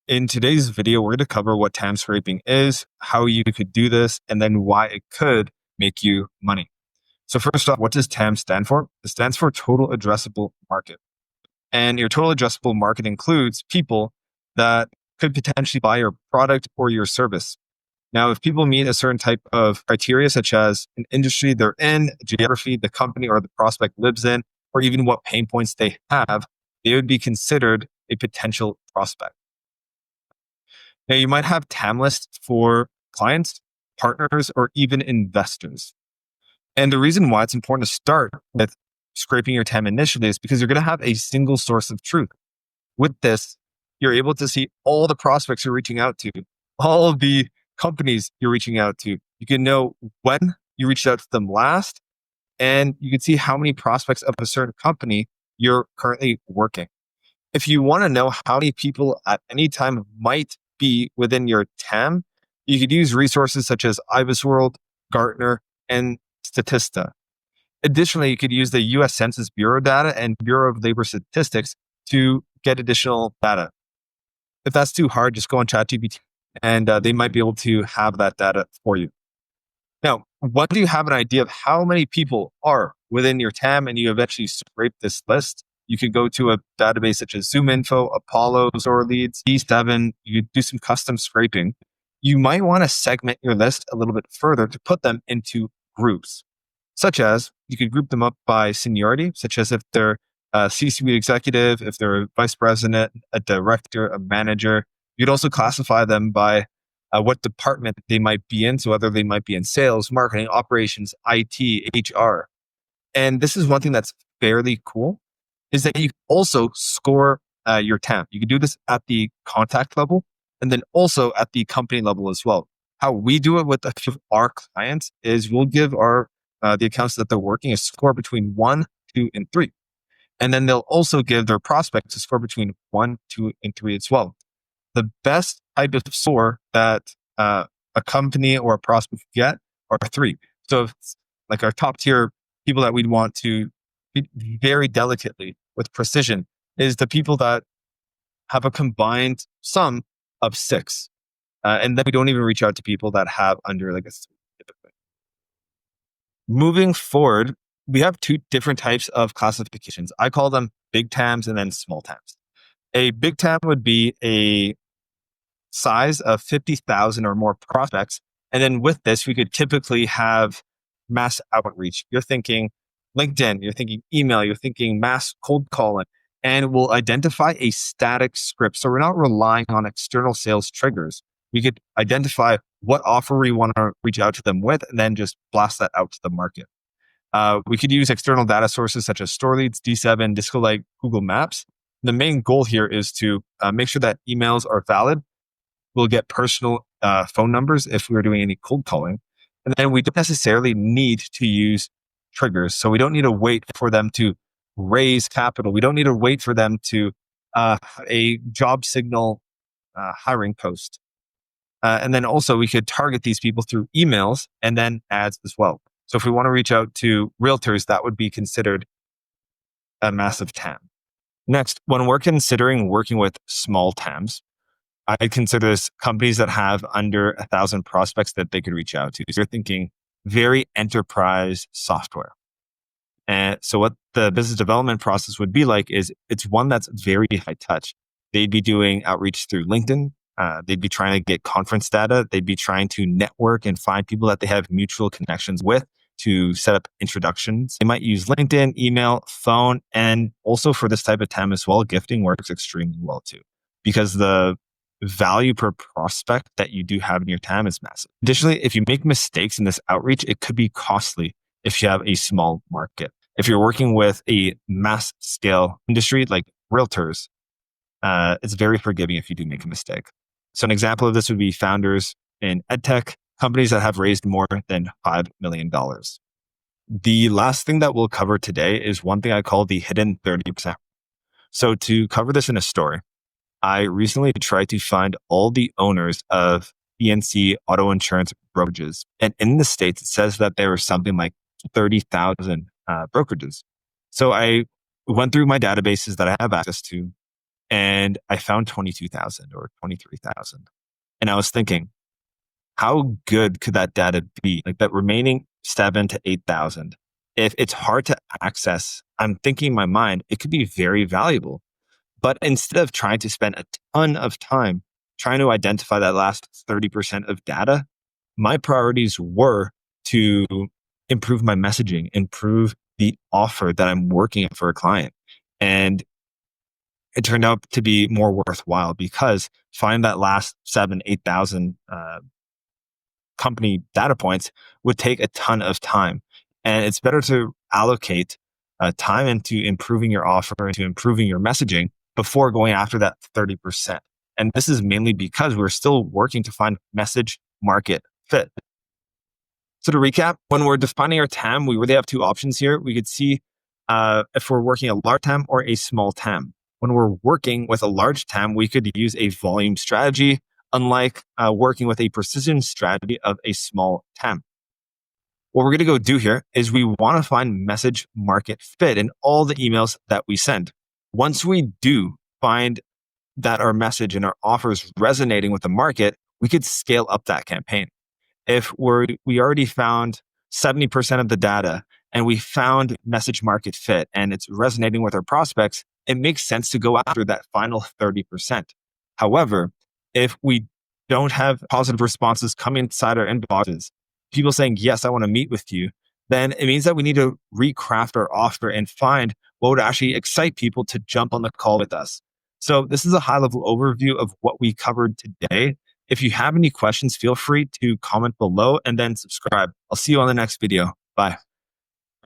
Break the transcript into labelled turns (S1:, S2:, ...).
S1: In today's video, we're going to cover what TAM scraping is, how you could do this, and then why it could make you money. So first off, what does TAM stand for? It stands for Total Addressable Market. And your total addressable market includes people that could potentially buy your product or your service. Now, if people meet a certain type of criteria, such as an industry they're in, geography the company or the prospect lives in, or even what pain points they have, they would be considered a potential prospect. Now, you might have TAM lists for clients, partners, or even investors. And the reason why it's important to start with scraping your TAM initially is because you're going to have a single source of truth. With this, you're able to see all the prospects you're reaching out to, all of the companies you're reaching out to. You can know when you reached out to them last, and you can see how many prospects of a certain company you're currently working. If you want to know how many people at any time might be within your TAM, you could use resources such as IBISWorld, Gartner, and Statista. Additionally, you could use the US Census Bureau data and Bureau of Labor Statistics to get additional data. If that's too hard, just go on ChatGPT and they might be able to have that data for you. Now, once you have an idea of how many people are within your TAM and you eventually scrape this list, you could go to a database such as ZoomInfo, Apollo, Leads, D7. You could do some custom scraping. You might want to segment your list a little bit further to put them into groups, such as you could group them up by seniority, such as if they're a C-suite executive, if they're a vice president, a director, a manager. You'd also classify them by what department they might be in. So whether they might be in sales, marketing, operations, IT, HR. And this is one thing that's fairly cool is that you can also score your TAM. You can do this at the contact level and then also at the company level as well. How we do it with a few of our clients is we'll give our the accounts that they're working a score between 1, 2, and 3. And then they'll also give their prospects a score between 1, 2, and 3 as well. The best type of score that a company or a prospect get are 3. So if it's like our top tier people that we'd want to very delicately with precision is the people that have a combined sum of 6. And then we don't even reach out to people that have under like a 3 typically. Moving forward, we have 2 different types of classifications. I call them big TAMs and then small TAMs. A big TAM would be a size of 50,000 or more prospects. And then with this, we could typically have mass outreach. You're thinking LinkedIn, you're thinking email, you're thinking mass cold calling, and we'll identify a static script. So we're not relying on external sales triggers. We could identify what offer we want to reach out to them with, and then just blast that out to the market. We could use external data sources such as StoreLeads, D7, DiscoLight, Google Maps. The main goal here is to make sure that emails are valid. We'll get personal phone numbers if we were doing any cold calling. And then we don't necessarily need to use triggers. So we don't need to wait for them to raise capital. We don't need to wait for them to a job signal hiring post. And then also we could target these people through emails and then ads as well. So if we want to reach out to realtors, that would be considered a massive TAM. Next, when we're considering working with small TAMs, I consider this companies that have under 1,000 prospects that they could reach out to. So you're thinking very enterprise software. And so what the business development process would be like is it's one that's very high touch. They'd be doing outreach through LinkedIn. They'd be trying to get conference data. They'd be trying to network and find people that they have mutual connections with to set up introductions. They might use LinkedIn, email, phone, and also for this type of TAM as well, gifting works extremely well too, because the value per prospect that you do have in your TAM is massive. Additionally, if you make mistakes in this outreach, it could be costly if you have a small market. If you're working with a mass scale industry like realtors, it's very forgiving if you do make a mistake. So an example of this would be founders in edtech, companies that have raised more than $5 million. The last thing that we'll cover today is one thing I call the hidden 30%. So to cover this in a story, I recently tried to find all the owners of PNC auto insurance brokerages. And in the States, it says that there are something like 30,000 brokerages. So I went through my databases that I have access to, and I found 22,000 or 23,000. And I was thinking, how good could that data be? Like that remaining 7 to 8,000. If it's hard to access, I'm thinking in my mind, it could be very valuable. But instead of trying to spend a ton of time trying to identify that last 30% of data, my priorities were to improve my messaging, improve the offer that I'm working for a client. And it turned out to be more worthwhile because finding that last 7, 8,000 company data points would take a ton of time. And it's better to allocate time into improving your offer, into improving your messaging before going after that 30%. And this is mainly because we're still working to find message market fit. So to recap, when we're defining our TAM, we really have two options here. We could see if we're working a large TAM or a small TAM. When we're working with a large TAM, we could use a volume strategy, unlike working with a precision strategy of a small TAM. What we're going to go do here is we want to find message market fit in all the emails that we send. Once we do find that our message and our offer is resonating with the market, we could scale up that campaign. If we already found 70% of the data and we found message market fit and it's resonating with our prospects, it makes sense to go after that final 30%. However, if we don't have positive responses coming inside our inboxes, people saying, yes, I want to meet with you, then it means that we need to recraft our offer and find what would actually excite people to jump on the call with us. So this is a high level overview of what we covered today. If you have any questions, feel free to comment below and then subscribe. I'll see you on the next video. Bye.